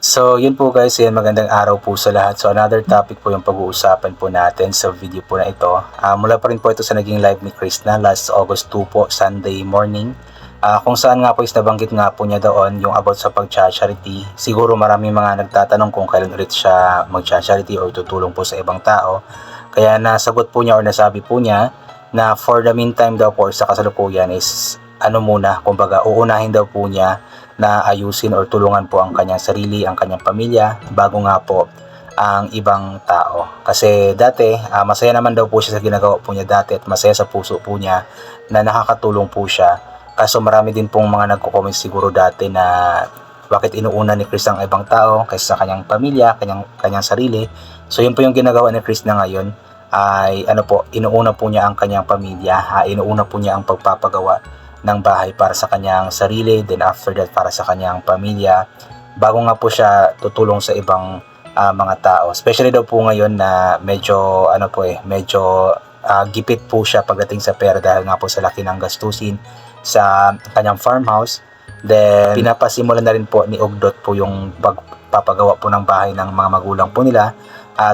So, yun po guys, yan magandang araw po sa lahat. So, another topic po yung pag-uusapan po natin sa video po na ito. Mula pa rin po ito sa naging live ni Krishna last August 2 po, Sunday morning. Kung saan nga po is nabanggit nga po niya doon yung about sa pag-charity. Siguro maraming mga nagtatanong kung kailan ulit siya mag-charity or tutulong po sa ibang tao. Kaya nasagot po niya or nasabi po niya na for the meantime daw po sa kasalukuyan is kumbaga uunahin daw po niya na ayusin or tulungan po ang kanyang sarili, ang kanyang pamilya, bago nga po ang ibang tao. Kasi dati, masaya naman daw po siya sa ginagawa po niya dati at masaya sa puso po niya na nakakatulong po siya. Kaso marami din pong mga nagko-comment siguro dati na bakit inuuna ni Chris ang ibang tao kaysa sa kanyang pamilya, kanyang sarili. So yun po yung ginagawa ni Chris na ngayon ay inuuna po niya ang kanyang pamilya, inuuna po niya ang pagpapagawa ng bahay para sa kanyang sarili, then after that para sa kanyang pamilya, bago nga po siya tutulong sa ibang mga tao. Especially daw po ngayon na medyo gipit po siya pagdating sa pera dahil nga po sa laki ng gastusin sa kanyang farmhouse. Then pinapasimulan na rin po ni Ugdot po yung pagpapagawa po ng bahay ng mga magulang po nila.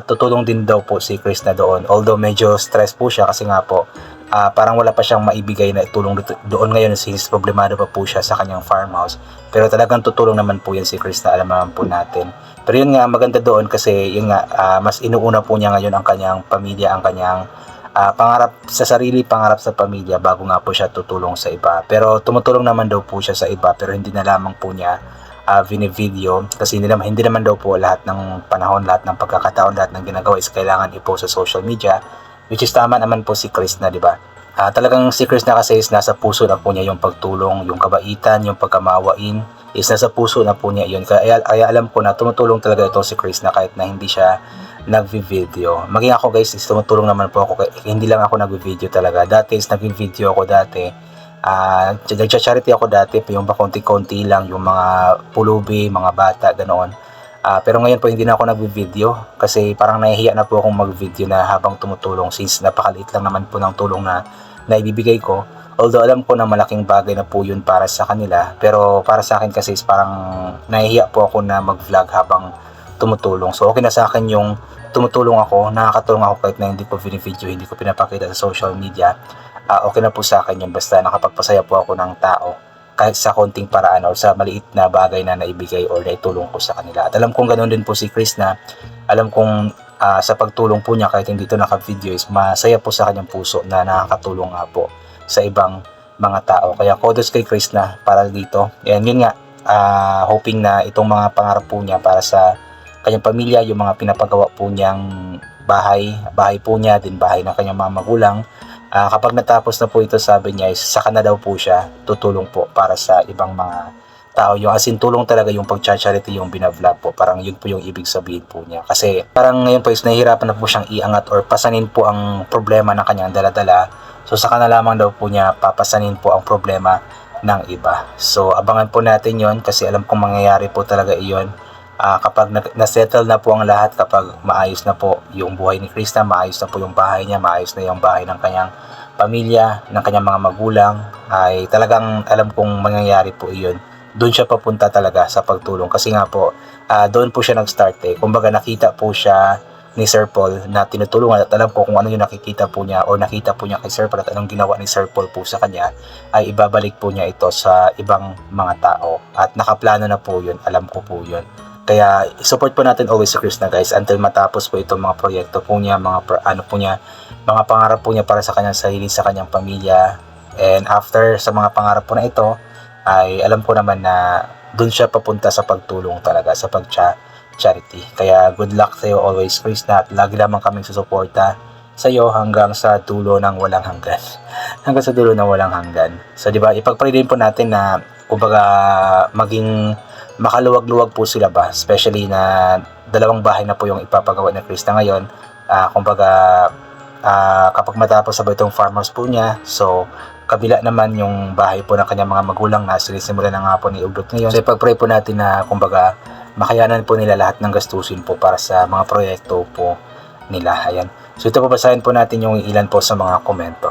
Tutulong din daw po si Chris na doon, although medyo stress po siya kasi nga po parang wala pa siyang maibigay na tulong doon ngayon since problemado pa po siya sa kanyang farmhouse. Pero talagang tutulong naman po yan si Chris na alam naman po natin. Pero yun nga, maganda doon kasi yun nga, mas inuuna po niya ngayon ang kanyang pamilya, ang kanyang pangarap sa sarili, pangarap sa pamilya bago nga po siya tutulong sa iba. Pero tumutulong naman daw po siya sa iba pero hindi na lamang po niya video kasi hindi naman daw po lahat ng panahon, lahat ng pagkakataon, lahat ng ginagawa is kailangan i-post sa social media. Which is tama naman po si Chris na, di ba? Talagang si Chris na kasi is nasa puso na po niya yung pagtulong, yung kabaitan, yung pagkamaawain, is nasa puso na po niya yun. Kaya alam ko na tumutulong talaga ito si Chris na kahit na hindi siya nagvi-video. Maging ako guys, is tumutulong naman po ako. Hindi lang ako nagvi-video talaga. Dati is nagvi-video ako dati. Nagcha-charity ako dati, yung pakunti-kunti lang, yung mga pulubi, mga bata, ganoon. Pero ngayon po hindi na ako nagvi-video kasi parang nahihiya na po akong mag-video na habang tumutulong since napakaliit lang naman po ng tulong na naibibigay ko. Although alam ko na malaking bagay na po yun para sa kanila, pero para sa akin kasi is parang nahihiya po ako na mag-vlog habang tumutulong. So okay na sa akin yung tumutulong ako, nakakatulong ako kahit na hindi ko video, hindi ko pinapakita sa social media. Okay na po sa akin yun basta nakapagpasaya po ako ng tao kahit sa konting paraan o sa maliit na bagay na naibigay or naitulong ko sa kanila. At alam kong ganoon din po si Chris na alam kong sa pagtulong po niya kahit hindi ito naka-video is masaya po sa kanyang puso na nakakatulong nga po sa ibang mga tao. Kaya kudos kay Chris na para dito. And yun nga, hoping na itong mga pangarap po niya para sa kanyang pamilya, yung mga pinapagawa po niyang bahay po niya, din bahay ng kanyang mga magulang, kapag natapos na po ito, sabi niya is saka na daw po siya tutulong po para sa ibang mga tao. Yung asin tulong talaga yung pag-charity yung binavlog po. Parang yun po yung ibig sabihin po niya. Kasi parang ngayon po is nahihirapan na po siyang iangat or pasanin po ang problema ng kanyang daladala. So saka na lamang daw po niya papasanin po ang problema ng iba. So abangan po natin yon kasi alam kong mangyayari po talaga iyon. Kapag na-settle na po ang lahat, kapag maayos na po yung buhay ni Krista, maayos na po yung bahay niya, maayos na yung bahay ng kanyang pamilya, ng kanyang mga magulang, ay talagang alam kong mangyayari po iyon. Doon siya papunta talaga sa pagtulong kasi nga po, doon po siya nag-start Kumbaga nakita po siya ni Sir Paul na tinutulungan at alam ko kung ano yung nakikita po niya o nakita po niya kay Sir Paul at anong ginawa ni Sir Paul po sa kanya ay ibabalik po niya ito sa ibang mga tao at nakaplano na po yun, alam ko po yun. Kaya support po natin always si Chris na guys until matapos po itong mga proyekto po niya, mga pangarap po niya para sa kanyang sarili, sa kanyang pamilya. And after sa mga pangarap po na ito, ay alam ko naman na dun siya papunta sa pagtulong talaga, sa pag-charity. Kaya good luck sa iyo always Chris na at lagi lamang kaming susuporta sa iyo hanggang sa dulo ng walang hanggan. Hanggang sa dulo ng walang hanggan. So di ba, ipagpray din po natin na kumbaga maging makaluwag-luwag po sila ba, especially na dalawang bahay na po yung ipapagawa ni Krista ngayon. Kapag matapos sa itong farmhouse po niya, so kabila naman yung bahay po ng kanyang mga magulang na sinisimulan na nga po ni Ugdot ngayon. So ipag-pray po natin na kumbaga makayanan po nila lahat ng gastusin po para sa mga proyekto po nila. Ayan. So ito po basahin po natin yung ilan po sa mga komento.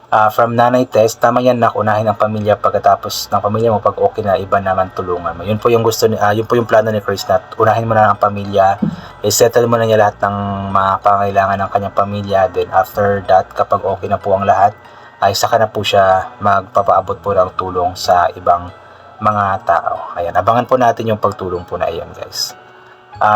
From Nanay Tess, tama yan na unahin ang pamilya pagkatapos ng pamilya mo, pag okay na, iba naman tulungan mo. Yun po yung yun po yung plano ni Chris, na unahin mo na ang pamilya, i-settle mo na niya lahat ng mga pangailangan ng kanyang pamilya, then after that, kapag okay na po ang lahat, ay saka na po siya magpapaabot po ng tulong sa ibang mga tao. Ayan, abangan po natin yung pagtulong po na iyon, guys.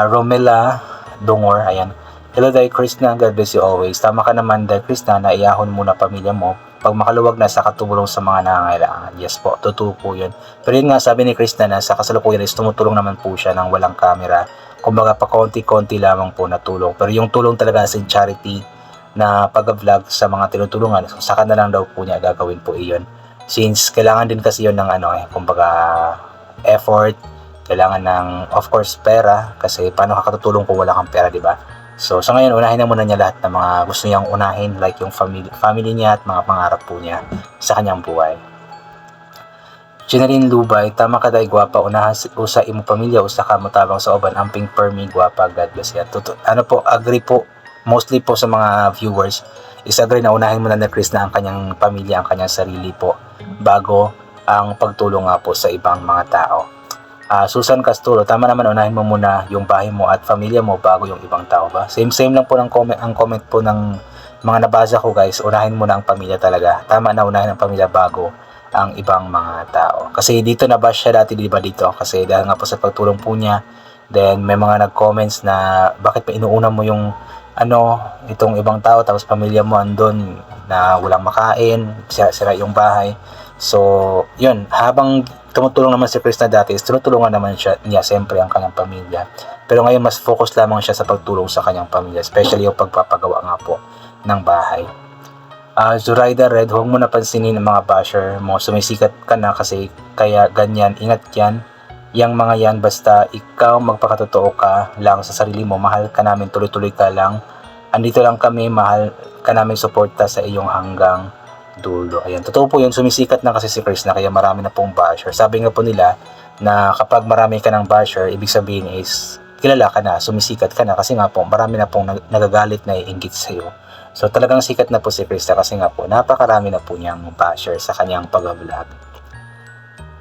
Romela Dongor, ayan. Hello, Day Krishna, God bless you always. Tama ka naman, Day Krishna, na iahon muna pamilya mo pag makaluwag na sa katulong sa mga nangangailangan. Yes po, totoo po yun. Pero yun nga, sabi ni Krishna na sa kasalukuyan is tumutulong naman po siya ng walang camera. Kumbaga pa konti-konti lamang po na tulong. Pero yung tulong talaga sa charity na pag-vlog sa mga tinutulungan, saka na lang daw po niya gagawin po iyon. Since kailangan din kasi yun ng kumbaga effort, kailangan ng of course pera, kasi paano kakatutulong kung wala kang pera, di ba? So sa ngayon, unahin na muna niya lahat ng mga gusto niyang unahin, like yung family niya at mga pangarap po niya sa kanyang buhay. Jenaline Lubay, tama ka day gwapa, unahan usa imo pamilya, usa ka motabang sa uban, amping permi gwapa, God bless ya. Agree po, mostly po sa mga viewers, is agree na unahin muna na Chris na ang kanyang pamilya, ang kanyang sarili po, bago ang pagtulong nga po sa ibang mga tao. Susan Casturo, tama naman, unahin mo muna yung bahay mo at pamilya mo bago yung ibang tao ba? Same lang po ang comment po ng mga nabasa ko, guys. Unahin muna ang pamilya talaga. Tama na, unahin ang pamilya bago ang ibang mga tao. Kasi dito nabash siya dati, di ba, dito? Kasi dahil nga po sa pagtulong po niya, then may mga nag-comments na bakit pa inuuna mo yung itong ibang tao, tapos pamilya mo andun na walang makain, sira yung bahay. So, yun, habang tumutulong naman si Chris na dati, tinutulungan naman niya siyempre ang kanyang pamilya. Pero ngayon, mas focus lamang siya sa pagtulong sa kanyang pamilya, especially yung pagpapagawa nga po ng bahay. Zuraida Red, huwag mo napansinin ang mga basher mo, sumisikat ka na kasi kaya ganyan, ingat yan. Yang mga yan, basta ikaw magpakatotoo ka lang sa sarili mo, mahal ka namin, tuloy-tuloy ka lang. Andito lang kami, mahal ka namin, suporta sa iyong hanggang dulo. Ayan, totoo po yun, sumisikat na kasi si Chris na kaya marami na pong basher. Sabi nga po nila na kapag marami ka ng basher, ibig sabihin is kilala ka na, sumisikat ka na, kasi nga po marami na pong nagagalit na iinggit sa iyo. So talagang sikat na po si Chris na kasi nga po napakarami na po niyang basher sa kanyang pag-vlog.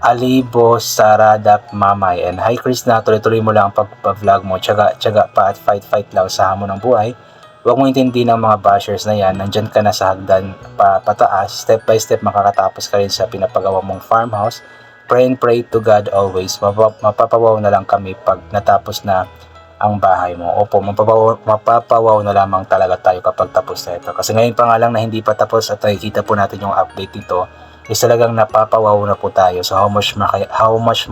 Alibo Saradap Mamay, and hi Chris na, tuloy-tuloy mo lang ang pag-vlog mo, tiyaga pa at fight lang sa hamon ng buhay. Huwag mo intindihin ng mga bashers na yan, nandyan ka na sa hagdan pataas, step by step makakatapos ka rin sa pinapagawa mong farmhouse. Pray and pray to God always, mapapawaw na lang kami pag natapos na ang bahay mo. Opo, mapapawaw na lamang talaga tayo kapag tapos na ito. Kasi ngayon pa nga lang na hindi pa tapos at nakikita po natin yung update nito, is talagang napapawaw na po tayo. So how much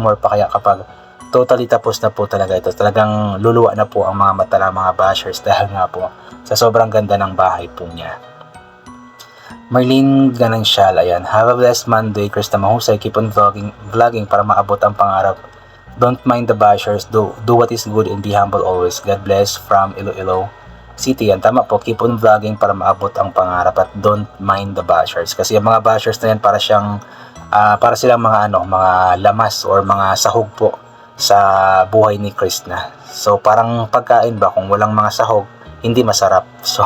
more pa kaya kapag totally tapos na po talaga ito. Talagang luluwa na po ang mga mata ng mga bashers dahil nga po sa sobrang ganda ng bahay po niya. Marlene Ganancial, ayan. Have a blessed Monday, Krista Mahusay. Keep on vlogging para maabot ang pangarap. Don't mind the bashers. Do what is good and be humble always. God bless from Iloilo City. Yan, tama po. Keep on vlogging para maabot ang pangarap at don't mind the bashers. Kasi yung mga bashers na yan para silang mga mga lamas or mga sahog po sa buhay ni Krishna. So parang pagkain ba, kung walang mga sahog, hindi masarap. So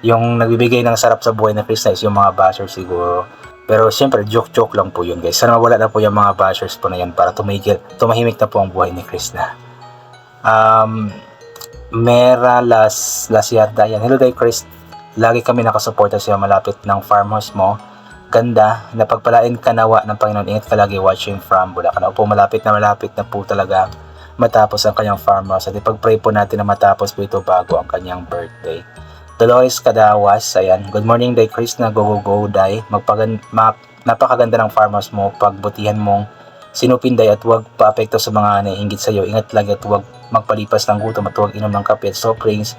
yung nagbibigay ng sarap sa buhay ni Krishna is yung mga bashers siguro. Pero siyempre joke lang po yun, guys. Sana mawala na po yung mga bashers po na yan para tumahimik na po ang buhay ni Krishna. Mera Lasyarda, yan. Hello day Chris, lagi kami nakasuporta sa malapit ng farmhouse mo. Ganda, napagpalain ka nawa ng Panginoon. Ingat ka lagi, watching from Bulacan. Opo, malapit na po talaga matapos ang kanyang farmhouse. At ipag-pray po natin na matapos po ito bago ang kanyang birthday. Dolores Cadawas, ayan. Good morning day Chris na go day. Napakaganda ng farmhouse mo. Pagbutihan mong sinupinday at huwag paapekto sa mga naiinggit sa iyo. Ingat lagi at huwag magpalipas ng gutom at huwag inom ng kape at soft drinks.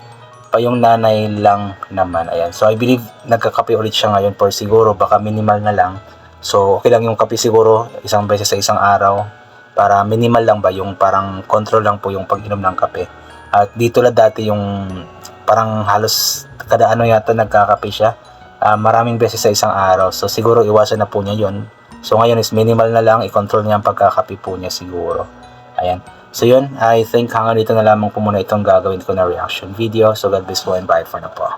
Pa yung nanay lang naman, ayan. So I believe nagkakape ulit siya ngayon, for siguro baka minimal na lang. So okay lang yung kape siguro isang beses sa isang araw, para minimal lang ba, yung parang control lang po yung pag-inom ng kape. At dito la dati yung parang halos kada yata nagkakape siya, maraming beses sa isang araw. So siguro iwasan na po niya yon. So ngayon is minimal na lang, i-control niya ang pagkakape po niya siguro. Ayan. So yun, I think hanggang dito na lamang po muna itong gagawin ko na reaction video. So God bless po and bye for na po.